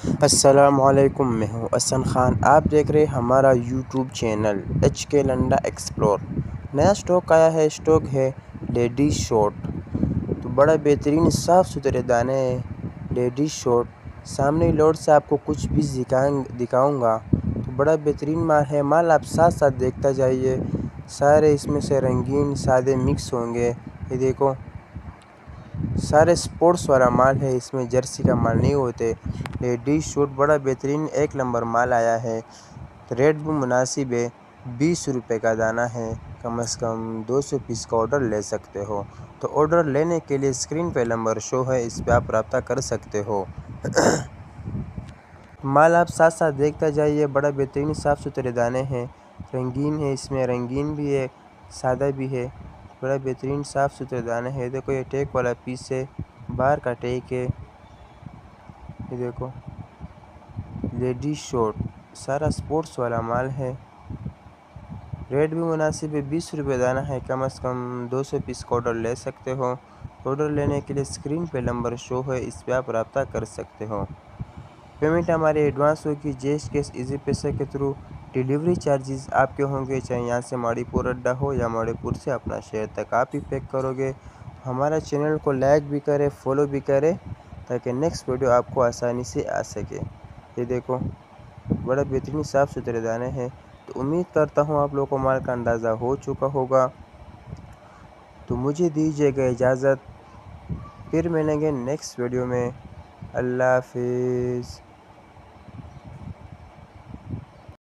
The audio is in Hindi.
अस्सलामुअलैकुम, मैं हूँ अहसन ख़ान। आप देख रहे हैं हमारा यूट्यूब चैनल HK लंडा एक्सप्लोर। नया स्टॉक आया है, स्टॉक है लेडीज़ शॉर्ट। तो बड़ा बेहतरीन साफ़ सुथरे दाने हैं लेडीज़ शॉर्ट। सामने लोड से आपको कुछ भी दिखाऊंगा। तो बड़ा बेहतरीन माल है। माल आप साथ साथ देखता जाइए। सारे इसमें से रंगीन सादे मिक्स होंगे। ये देखो, सारे स्पोर्ट्स वाला माल है, इसमें जर्सी का माल नहीं होते। लेडीज शूट बड़ा बेहतरीन एक नंबर माल आया है। रेट भी मुनासिब है, 20 रुपये का दाना है। कम से कम 200 पीस का ऑर्डर ले सकते हो। तो ऑर्डर लेने के लिए स्क्रीन पे नंबर शो है, इस पर आप रब्ता कर सकते हो। माल आप साथ साथ देखता जाइए। बड़ा बेहतरीन साफ़ सुथरे दाने हैं, रंगीन है, इसमें रंगीन भी है, सादा भी है। बड़ा बेहतरीन साफ़ सुथरे दाने हैं। देखो, ये टेक वाला पीस है, बाहर का टेक है। ये देखो, लेडीज शॉर्ट सारा स्पोर्ट्स वाला माल है। रेट भी मुनासिब है, 20 रुपये दाना है। कम से कम 200 पीस का ऑर्डर ले सकते हो। ऑर्डर लेने के लिए स्क्रीन पे नंबर शो है, इस पर आप रब्ता कर सकते हो। पेमेंट हमारी एडवांस होगी, जेस कैश इजी पैसे के थ्रू। डिलीवरी चार्जेस आपके होंगे, चाहे यहाँ से माड़ीपुर अड्डा हो या माड़ीपुर से अपना शहर तक आप ही पैक करोगे। हमारा चैनल को लाइक भी करें, फॉलो भी करें, ताकि नेक्स्ट वीडियो आपको आसानी से आ सके। ये देखो, बड़ा बेहतरीन साफ़ सुथरे दाने हैं। तो उम्मीद करता हूँ आप लोगों को माल का अंदाज़ा हो चुका होगा। तो मुझे दीजिएगा इजाज़त, फिर मिलेंगे नेक्स्ट वीडियो में। अल्लाह हाफिज़।